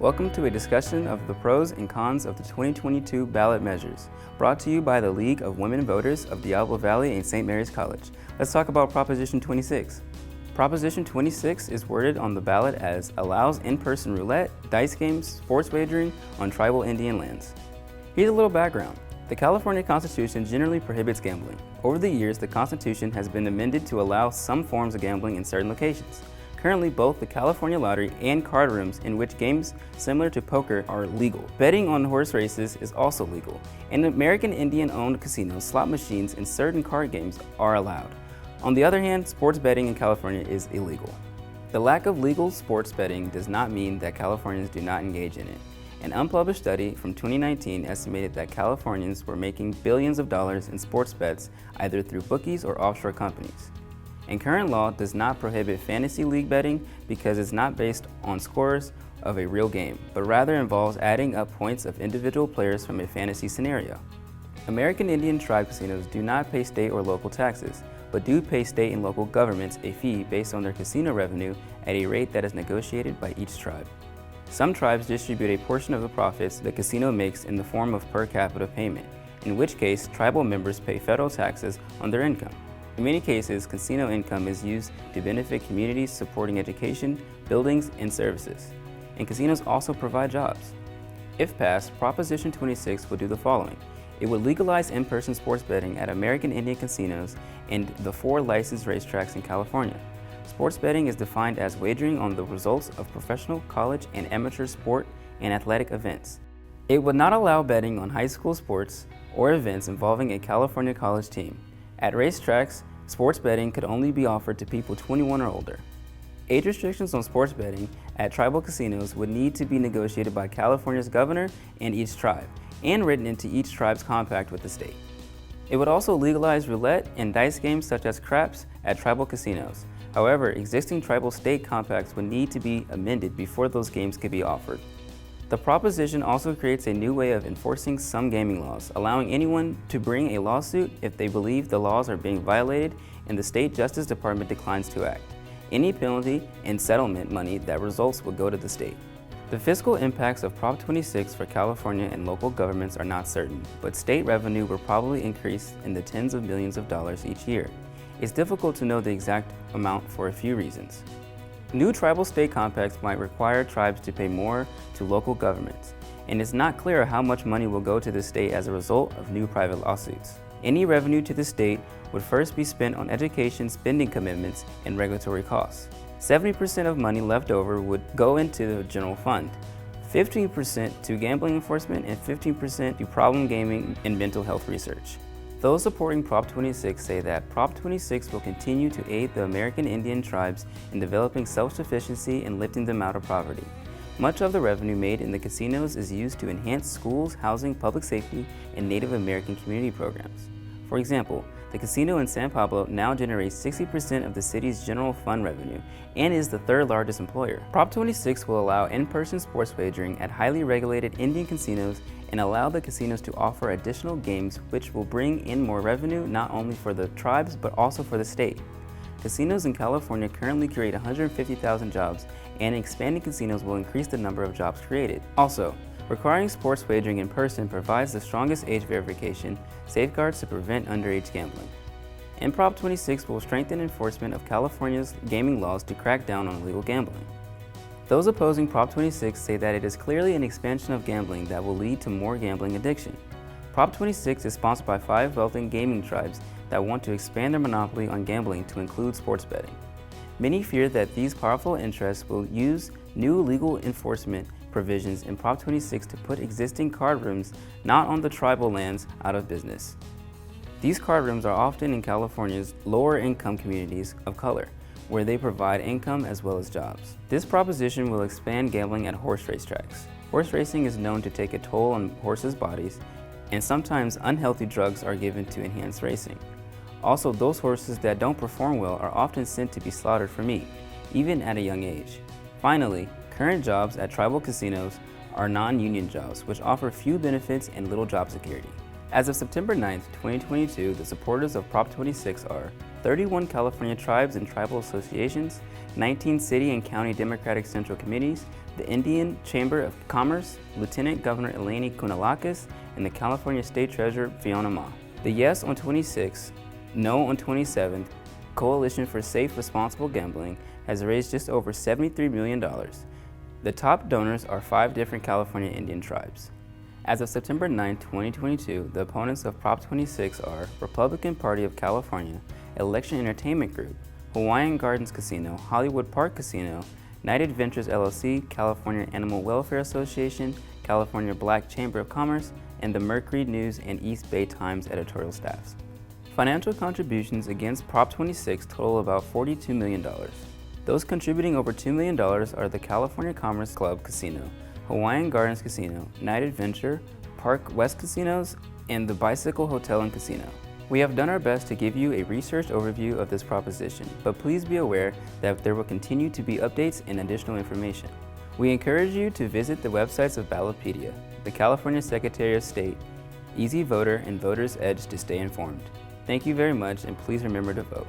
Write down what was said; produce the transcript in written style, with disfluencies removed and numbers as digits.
Welcome to a discussion of the pros and cons of the 2022 ballot measures, brought to you by the League of Women Voters of Diablo Valley and St. Mary's College. Let's talk about Proposition 26. Proposition 26 is worded on the ballot as allows in-person roulette, dice games, sports wagering on tribal Indian lands. Here's a little background. The California Constitution generally prohibits gambling. Over the years, the Constitution has been amended to allow some forms of gambling in certain locations. Currently, both the California Lottery and card rooms in which games similar to poker are legal. Betting on horse races is also legal. In American Indian-owned casinos, slot machines and certain card games are allowed. On the other hand, sports betting in California is illegal. The lack of legal sports betting does not mean that Californians do not engage in it. An unpublished study from 2019 estimated that Californians were making billions of dollars in sports bets either through bookies or offshore companies. And current law does not prohibit fantasy league betting because it's not based on scores of a real game, but rather involves adding up points of individual players from a fantasy scenario. American Indian tribe casinos do not pay state or local taxes, but do pay state and local governments a fee based on their casino revenue at a rate that is negotiated by each tribe. Some tribes distribute a portion of the profits the casino makes in the form of per capita payment, in which case tribal members pay federal taxes on their income. In many cases, casino income is used to benefit communities supporting education, buildings, and services. And casinos also provide jobs. If passed, Proposition 26 would do the following. It would legalize in-person sports betting at American Indian casinos and the 4 licensed racetracks in California. Sports betting is defined as wagering on the results of professional, college, and amateur sport and athletic events. It would not allow betting on high school sports or events involving a California college team. At racetracks, sports betting could only be offered to people 21 or older. Age restrictions on sports betting at tribal casinos would need to be negotiated by California's governor and each tribe, and written into each tribe's compact with the state. It would also legalize roulette and dice games such as craps at tribal casinos. However, existing tribal state compacts would need to be amended before those games could be offered. The proposition also creates a new way of enforcing some gaming laws, allowing anyone to bring a lawsuit if they believe the laws are being violated and the state justice department declines to act. Any penalty and settlement money that results will go to the state. The fiscal impacts of Prop 26 for California and local governments are not certain, but state revenue will probably increase in the tens of millions of dollars each year. It's difficult to know the exact amount for a few reasons. New tribal state compacts might require tribes to pay more to local governments, and it's not clear how much money will go to the state as a result of new private lawsuits. Any revenue to the state would first be spent on education spending commitments and regulatory costs. 70% of money left over would go into the general fund, 15% to gambling enforcement, and 15% to problem gaming and mental health research. Those supporting Prop 26 say that Prop 26 will continue to aid the American Indian tribes in developing self-sufficiency and lifting them out of poverty. Much of the revenue made in the casinos is used to enhance schools, housing, public safety, and Native American community programs. For example, the casino in San Pablo now generates 60% of the city's general fund revenue and is the 3rd largest employer. Prop 26 will allow in-person sports wagering at highly regulated Indian casinos and allow the casinos to offer additional games which will bring in more revenue not only for the tribes but also for the state. Casinos in California currently create 150,000 jobs, and expanding casinos will increase the number of jobs created. Also, requiring sports wagering in person provides the strongest age verification safeguards to prevent underage gambling. And Prop 26 will strengthen enforcement of California's gaming laws to crack down on illegal gambling. Those opposing Prop 26 say that it is clearly an expansion of gambling that will lead to more gambling addiction. Prop 26 is sponsored by 5 wealthy gaming tribes that want to expand their monopoly on gambling to include sports betting. Many fear that these powerful interests will use new legal enforcement provisions in Prop 26 to put existing card rooms not on the tribal lands out of business. These card rooms are often in California's lower income communities of color, where they provide income as well as jobs. This proposition will expand gambling at horse racetracks. Horse racing is known to take a toll on horses' bodies, and sometimes unhealthy drugs are given to enhance racing. Also, those horses that don't perform well are often sent to be slaughtered for meat, even at a young age. Finally, current jobs at tribal casinos are non-union jobs, which offer few benefits and little job security. As of September 9th, 2022, the supporters of Prop 26 are 31 California tribes and tribal associations, 19 city and county Democratic Central Committees, the Indian Chamber of Commerce, Lieutenant Governor Eleni Kounalakis, and the California State Treasurer Fiona Ma. The Yes on 26, No on 27 Coalition for Safe Responsible Gambling has raised just over $73 million. The top donors are 5 different California Indian tribes. As of September 9, 2022, the opponents of Prop 26 are Republican Party of California, Election Entertainment Group, Hawaiian Gardens Casino, Hollywood Park Casino, United Ventures LLC, California Animal Welfare Association, California Black Chamber of Commerce, and the Mercury News and East Bay Times editorial staffs. Financial contributions against Prop 26 total about $42 million. Those contributing over $2 million are the California Commerce Club Casino, Hawaiian Gardens Casino, United Venture, Park West Casinos, and the Bicycle Hotel and Casino. We have done our best to give you a researched overview of this proposition, but please be aware that there will continue to be updates and additional information. We encourage you to visit the websites of Ballotpedia, the California Secretary of State, Easy Voter, and Voter's Edge to stay informed. Thank you very much, and please remember to vote.